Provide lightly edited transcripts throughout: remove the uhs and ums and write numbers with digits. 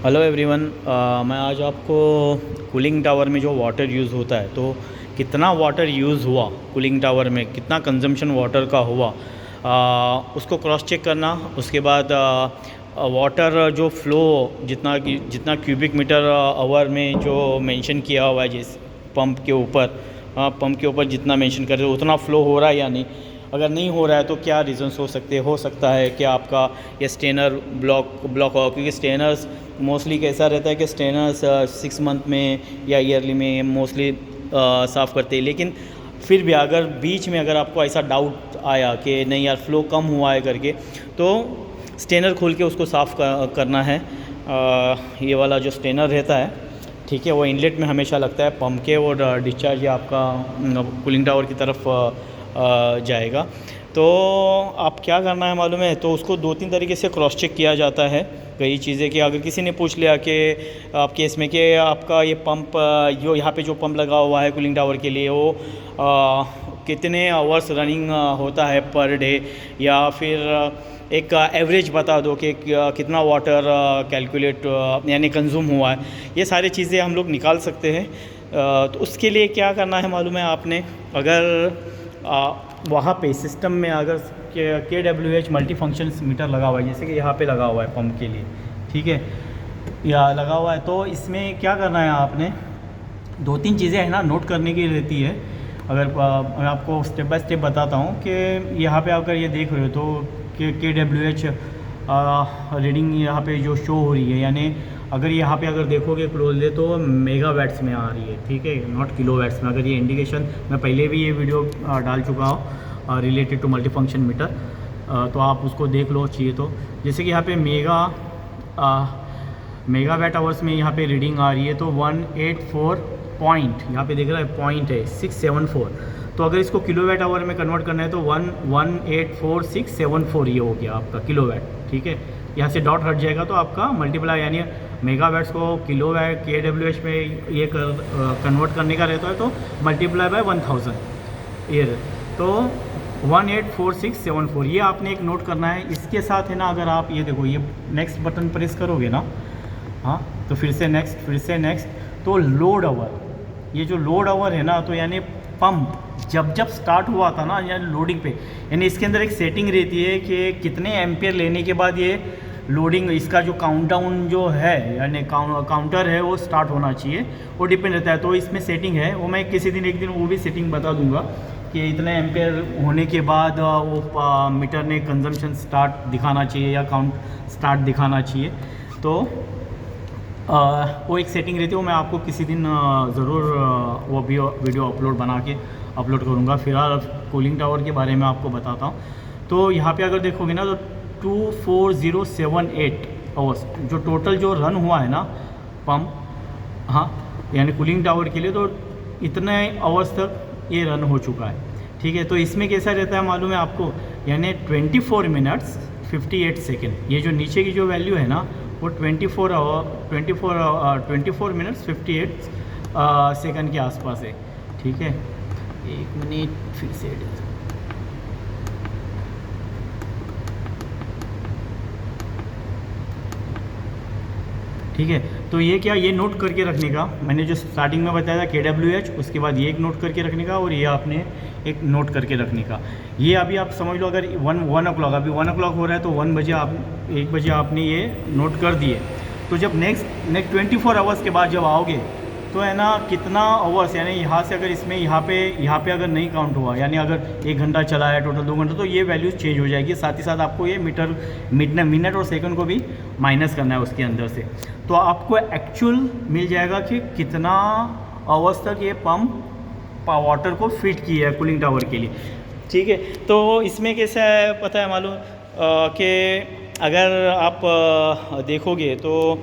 Hello everyone. मैं आज आपको कूलिंग टावर में जो वाटर यूज़ होता है तो कितना वाटर यूज़ हुआ, कूलिंग टावर में कितना कंजम्पशन वाटर का हुआ, उसको क्रॉस चेक करना। उसके बाद वाटर जो फ़्लो जितना क्यूबिक मीटर आवर में जो मेंशन किया हुआ है, जिस पंप के ऊपर जितना मेंशन कर रहे हो उतना फ़्लो हो रहा है या नहीं। अगर नहीं हो रहा है तो क्या रीज़न्स हो सकता है कि आपका ये स्टेनर ब्लॉक हो, क्योंकि स्टेनर्स मोस्टली कैसा रहता है कि स्टेनर्स 6 मंथ में या ईयरली में मोस्टली साफ़ करते हैं। लेकिन फिर भी अगर बीच में अगर आपको ऐसा डाउट आया कि नहीं यार फ़्लो कम हुआ है करके, तो स्टेनर खोल के उसको साफ़ करना है। ये वाला जो स्टेनर रहता है, ठीक है, वो इनलेट में हमेशा लगता है पंप के, और डिस्चार्ज आपका कूलिंग टावर की तरफ जाएगा। तो आप क्या करना है मालूम है, तो उसको 2-3 तरीके से क्रॉस चेक किया जाता है। कई चीज़ें कि अगर किसी ने पूछ लिया कि आपके इसमें कि आपका ये पंप जो यहाँ पे जो पंप लगा हुआ है कूलिंग टावर के लिए, वो कितने आवर्स रनिंग होता है पर डे, या फिर एक एवरेज बता दो कि कितना वाटर कैलकुलेट यानी कंज्यूम हुआ है। ये सारी चीज़ें हम लोग निकाल सकते हैं। तो उसके लिए क्या करना है मालूम है आपने, अगर वहाँ पे सिस्टम में अगर KWH मल्टी फंक्शन मीटर लगा हुआ है, जैसे कि यहाँ पे लगा हुआ है पंप के लिए, ठीक है, या लगा हुआ है, तो इसमें क्या करना है आपने, 2-3 चीज़ें है ना नोट करने की रहती है। अगर मैं आपको स्टेप बाय स्टेप बताता हूँ कि यहाँ पे अगर ये देख रहे हो तो KWH रीडिंग यहाँ पे जो शो हो रही है, यानी अगर यहाँ पे अगर देखोगे क्लोजली तो मेगावाट्स में आ रही है, ठीक है, नॉट किलोवाट्स में। अगर ये इंडिकेशन मैं पहले भी ये वीडियो डाल चुका हूँ related to multi function metre, तो आप उसको देख लो चाहिए तो। जैसे कि यहाँ पे मेगावाट आवर्स में यहाँ पे रीडिंग आ रही है, तो 184 पॉइंट यहाँ पे देख रहा है, पॉइंट है 674। तो अगर इसको किलोवाट आवर में कन्वर्ट करना है तो 1184674 ये हो गया आपका किलोवाट, ठीक है। यहाँ से डॉट हट जाएगा तो आपका मल्टीप्लाई, यानी मेगावाट्स को किलोवाट KWH में ये कन्वर्ट करने का रहता है, तो मल्टीप्लाई बाय 1000 ये, तो 1844674 ये आपने एक नोट करना है। इसके साथ है ना, अगर आप ये देखो, ये नेक्स्ट बटन प्रेस करोगे ना, हाँ, तो फिर से नेक्स्ट, तो लोड आवर, ये जो लोड आवर है ना, तो यानी पंप जब स्टार्ट हुआ था ना, यानी लोडिंग पे, यानी इसके अंदर एक सेटिंग रहती है कि कितने एम्पियर लेने के बाद ये लोडिंग, इसका जो काउंटडाउन जो है यानी काउंटर है वो स्टार्ट होना चाहिए, वो डिपेंड रहता है। तो इसमें सेटिंग है, वो मैं एक दिन वो भी सेटिंग बता दूंगा कि इतने एम्पियर होने के बाद वो मीटर ने कंजम्पशन स्टार्ट दिखाना चाहिए या काउंट स्टार्ट दिखाना चाहिए। तो वो एक सेटिंग रहती है, वो मैं आपको किसी दिन ज़रूर वो भी वीडियो अपलोड करूँगा। फिलहाल कूलिंग टावर के बारे में आपको बताता हूँ। तो यहाँ पे अगर देखोगे ना, तो 24078 आवर्स जो टोटल जो रन हुआ है ना पंप, हाँ, यानी कूलिंग टावर के लिए, तो इतने आवर्स तक ये रन हो चुका है, ठीक है। तो इसमें कैसा रहता है मालूम है आपको, यानी 24 मिनट्स 58 सेकेंड, ये जो नीचे की जो वैल्यू है ना, वो 24 मिनट्स 58 सेकंड के आसपास है, ठीक है। 1 मिनट फिर से ठीक है। तो ये क्या, ये नोट करके रखने का, मैंने जो स्टार्टिंग में बताया था KWH, उसके बाद ये एक नोट करके रखने का, और ये आपने एक नोट करके रखने का। ये अभी आप समझ लो, अगर 1 o'clock, अभी 1 o'clock हो रहा है, तो 1 बजे आपने ये नोट कर दिए। तो जब नेक्स्ट 24 आवर्स के बाद जब आओगे, तो है ना कितना आवर्स, यानी यहाँ से अगर इसमें यहाँ पे अगर नहीं काउंट हुआ, यानी अगर 1 घंटा चला है टोटल 2 घंटा, तो ये वैल्यूज़ चेंज हो जाएगी। साथ ही साथ आपको ये मिनट और सेकंड को भी माइनस करना है उसके अंदर से, तो आपको एक्चुअल मिल जाएगा कि कितना आवर्स तक ये पंप वाटर को फिट किया है कूलिंग टावर के लिए, ठीक है। तो इसमें कैसा है पता है मालूम कि अगर आप देखोगे तो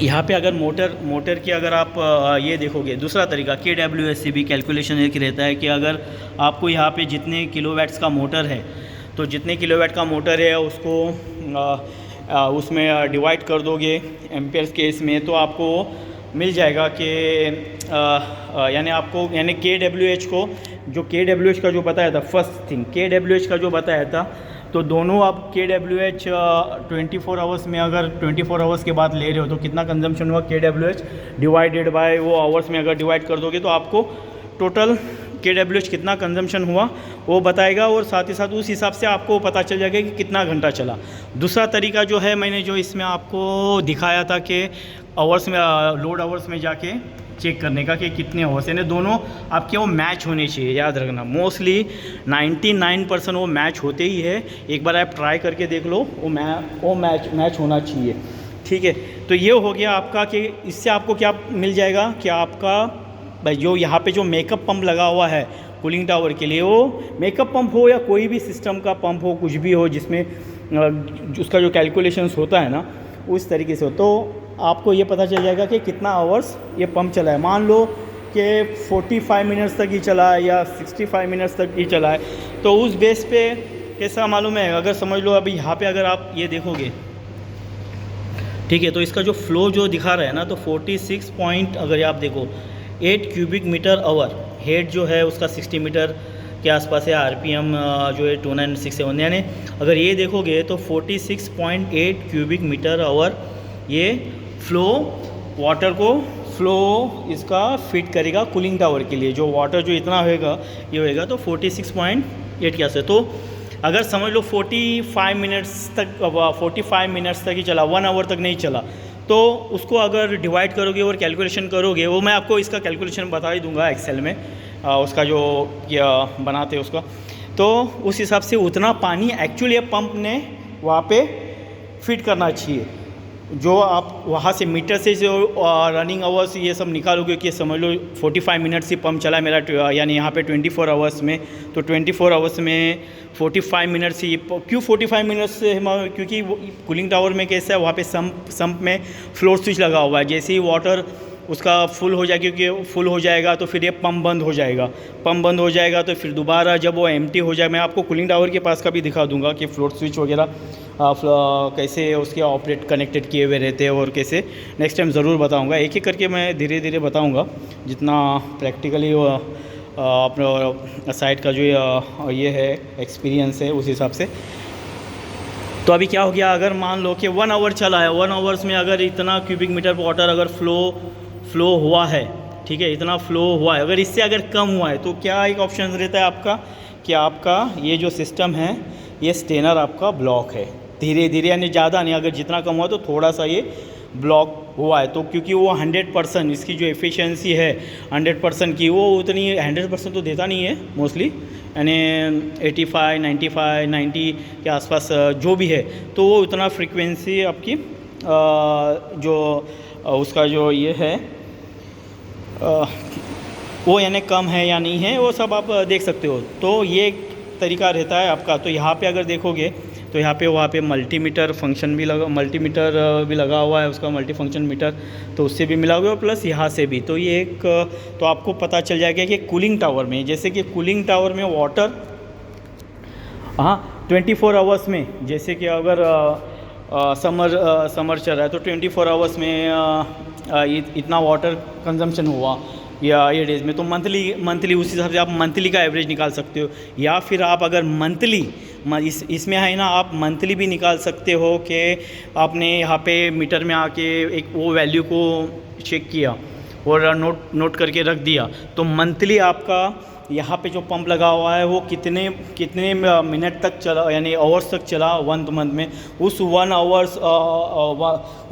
यहाँ पे अगर मोटर की अगर आप ये देखोगे, दूसरा तरीका KWH से भी कैलकुलेशन एक रहता है कि अगर आपको यहाँ पे जितने किलोवाट्स का मोटर है, तो जितने किलोवाट का मोटर है उसको उसमें डिवाइड कर दोगे एम्पेयर्स के इसमें, तो आपको मिल जाएगा कि यानी KWH को, जो KWH का जो बताया था, फर्स्ट थिंग KWH का जो बताया था, तो दोनों आप KWH 24 आवर्स में अगर 24 आवर्स के बाद ले रहे हो तो कितना कंजम्पशन हुआ KWH डिवाइडेड बाय वो आवर्स में अगर डिवाइड कर दोगे तो आपको टोटल KWH कितना कंजम्पशन हुआ वो बताएगा, और साथ ही साथ उस हिसाब से आपको पता चल जाएगा कि कितना घंटा चला। दूसरा तरीका जो है मैंने जो इसमें आपको दिखाया था कि आवर्स में लोड आवर्स में जाके चेक करने का कि कितने आवर्स, यानी दोनों आपके वो मैच होने चाहिए। याद रखना मोस्टली 99% वो मैच होते ही है। एक बार आप ट्राई करके देख लो, वो मैच होना चाहिए। ठीक है, तो ये हो गया आपका कि इससे आपको क्या मिल जाएगा कि आपका भाई जो यहाँ पे जो मेकअप पंप लगा हुआ है कूलिंग टावर के लिए, वो मेकअप पंप हो या कोई भी सिस्टम का पंप हो, कुछ भी हो जिसमें उसका जो कैलकुलेशंस होता है ना उस तरीके से हो, तो आपको ये पता चल जाएगा कि कितना आवर्स ये पंप चला है। मान लो कि 45 मिनट्स तक ही चला है या 65 मिनट्स तक ही चला है, तो उस बेस पे कैसा मालूम है, अगर समझ लो अभी यहाँ पे अगर आप ये देखोगे, ठीक है, तो इसका जो फ्लो जो दिखा रहा है ना, तो 46 पॉइंट अगर आप देखो 8 क्यूबिक मीटर आवर, हेड जो है उसका 60 मीटर के आसपास है, RPM जो है 2967, यानी अगर ये देखोगे तो 46.8 क्यूबिक मीटर आवर ये फ्लो वाटर को फ्लो इसका फिट करेगा कूलिंग टावर के लिए। जो वाटर जो इतना होएगा ये होएगा तो 46.8 क्या से, तो अगर समझ लो 45 मिनट्स तक ही चला, 1 आवर तक नहीं चला, तो उसको अगर डिवाइड करोगे और कैलकुलेशन करोगे, वो मैं आपको इसका कैलकुलेशन बता ही दूंगा एक्सेल में, उसका जो क्या बनाते हैं उसका, तो उस हिसाब से उतना पानी एक्चुअली पंप ने वहाँ पे फिट करना चाहिए। जो आप वहाँ से मीटर से जो रनिंग आवर्स ये सब निकालोगे कि समझ लो 45 मिनट्स ही पंप चला मेरा, यानी यहाँ पे 24 आवर्स में, तो 24 आवर्स में 45 मिनट्स ही, क्यों 45 मिनट्स से, क्योंकि कूलिंग टावर में कैसा है वहाँ पे सम्प में फ्लोर स्विच लगा हुआ है। जैसे ही वाटर उसका फुल हो जाएगा, क्योंकि फुल हो जाएगा तो फिर ये पंप बंद हो जाएगा, पंप बंद हो जाएगा तो फिर दोबारा जब वो एम्प्टी हो जाए, मैं आपको कूलिंग टावर के पास का भी दिखा दूंगा कि फ्लोर स्विच वगैरह कैसे उसके ऑपरेट कनेक्टेड किए हुए रहते हैं, और कैसे नेक्स्ट टाइम ज़रूर बताऊंगा। एक एक करके मैं धीरे धीरे बताऊंगा, जितना प्रैक्टिकली अपने साइट का जो ये है एक्सपीरियंस है उस हिसाब से। तो अभी क्या हो गया, अगर मान लो कि 1 आवर चला है, 1 आवर्स में अगर इतना क्यूबिक मीटर वाटर अगर फ्लो हुआ है, ठीक है, इतना फ्लो हुआ है, अगर इससे अगर कम हुआ है तो क्या एक ऑप्शन रहता है आपका कि आपका ये जो सिस्टम है ये स्टेनर आपका ब्लॉक है, धीरे धीरे, यानी ज़्यादा नहीं, अगर जितना कम हुआ तो थोड़ा सा ये ब्लॉक हुआ है, तो क्योंकि वो 100% इसकी जो एफिशिएंसी है 100% की, वो उतनी 100% तो देता नहीं है मोस्टली, यानी 85, 95, 90 के आसपास जो भी है, तो वो उतना फ्रीक्वेंसी आपकी जो उसका जो ये है वो यानी कम है या नहीं है, वो सब आप देख सकते हो। तो ये एक तरीका रहता है आपका। तो यहाँ पे अगर देखोगे तो यहाँ पे वहाँ पे मल्टीमीटर भी लगा हुआ है, उसका मल्टी फंक्शन मीटर, तो उससे भी मिला हुआ है, प्लस यहाँ से भी। तो ये एक तो आपको पता चल जाएगा कि कूलिंग टावर में, जैसे कि कूलिंग टावर में वाटर 24 आवर्स में, जैसे कि अगर समर चल रहा है तो 24 आवर्स में इतना वाटर कंजम्पशन हुआ या ये डेज़ में, तो मंथली उस हिसाब से आप मंथली का एवरेज निकाल सकते हो, या फिर आप अगर मंथली इसमें है ना, आप मंथली भी निकाल सकते हो कि आपने यहाँ पे मीटर में आके एक वो वैल्यू को चेक किया और नोट करके रख दिया, तो मंथली आपका यहाँ पे जो पंप लगा हुआ है वो कितने मिनट तक चला, यानी आवर्स तक चला 1 मंथ में, उस 1 आवर्स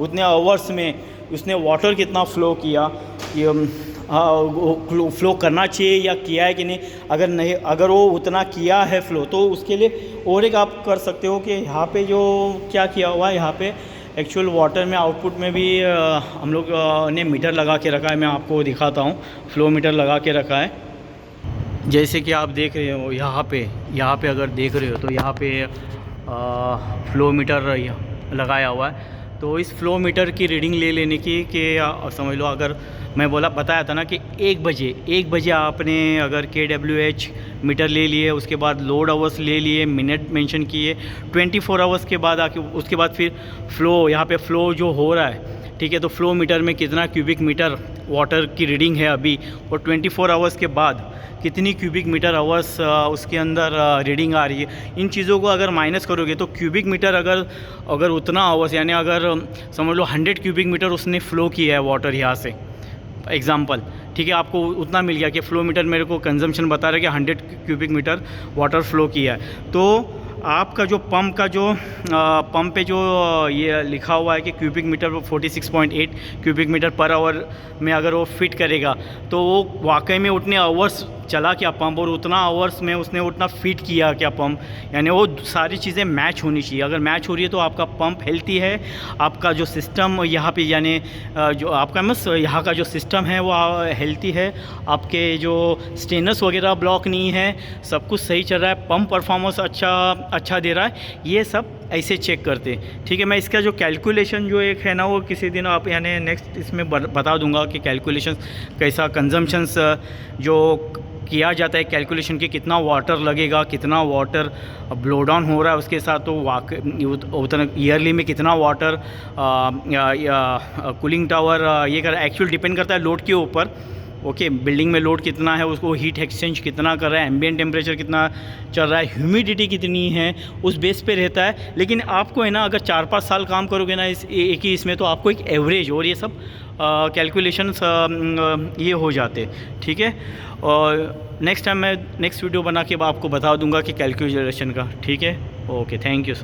उतने आवर्स में उसने वाटर कितना फ़्लो किया, फ़्लो करना चाहिए या किया है कि नहीं, अगर वो उतना किया है फ़्लो, तो उसके लिए और एक आप कर सकते हो कि यहाँ पे जो क्या किया हुआ है, यहाँ पे एक्चुअल वाटर में आउटपुट में भी हम लोग ने मीटर लगा के रखा है, मैं आपको दिखाता हूँ, फ़्लो मीटर लगा के रखा है। जैसे कि आप देख रहे हो यहाँ पे अगर देख रहे हो तो यहाँ पे फ़्लो मीटर लगाया हुआ है। तो इस फ़्लो मीटर की रीडिंग ले लेने की कि समझ लो, अगर मैं बताया था ना कि 1 बजे आपने अगर KWH मीटर ले लिए, उसके बाद लोड आवर्स ले लिए, मिनट मेंशन किए, 24 आवर्स के बाद आके उसके बाद फिर फ़्लो, यहाँ पे फ़्लो जो हो रहा है ठीक है। तो फ्लो मीटर में कितना क्यूबिक मीटर वाटर की रीडिंग है अभी, और 24 आवर्स के बाद कितनी क्यूबिक मीटर आवर्स उसके अंदर रीडिंग आ रही है। इन चीज़ों को अगर माइनस करोगे तो क्यूबिक मीटर अगर उतना आवर्स, यानी अगर समझ लो 100 क्यूबिक मीटर उसने फ़्लो किया है वाटर यहाँ से, एग्जाम्पल, ठीक है, आपको उतना मिल गया कि फ़्लो मीटर मेरे को कंजम्पशन बता रहा है कि 100 क्यूबिक मीटर वाटर फ़्लो किया है। तो आपका जो पंप का जो पंप पे जो ये लिखा हुआ है कि cubic metre 46.8 cubic metre per hour में अगर वो फिट करेगा, तो वो वाकई में उतने आवर्स चला क्या पंप, और उतना आवर्स में उसने उतना फिट किया क्या पंप, यानी वो सारी चीज़ें मैच होनी चाहिए। अगर मैच हो रही है तो आपका पंप हेल्थी है, आपका जो सिस्टम यहाँ पे यानी जो आपका यहाँ का जो सिस्टम है वो हेल्थी है, आपके जो स्टेनस वगैरह ब्लॉक नहीं है, सब कुछ सही चल रहा है, पंप परफॉर्मेंस अच्छा दे रहा है, ये सब ऐसे चेक करते। ठीक है, मैं इसका जो कैलकुलेशन जो एक है ना वो किसी दिन आप यानी नेक्स्ट इसमें बता दूंगा कि कैलकुलेशन कैसा कंजम्पशंस जो किया जाता है, कैलकुलेशन के कितना वाटर लगेगा, कितना वाटर ब्लो डाउन हो रहा है उसके साथ, तो उतना ईयरली में कितना वाटर कूलिंग टावर ये कर एक्चुअल डिपेंड करता है लोड के ऊपर। ओके, बिल्डिंग में लोड कितना है, उसको हीट एक्सचेंज कितना कर रहा है, एम्बिएंट टेम्परेचर कितना चल रहा है, ह्यूमिडिटी कितनी है, उस बेस पे रहता है। लेकिन आपको है ना अगर 4-5 साल काम करोगे ना इस एक ही इसमें, तो आपको एक एवरेज और ये सब कैलकुलेशंस ये हो जाते। ठीक है, और नेक्स्ट टाइम मैं नेक्स्ट वीडियो बना के आपको बता दूंगा कि कैलकुलेशन का। ठीक है, ओके, थैंक यू।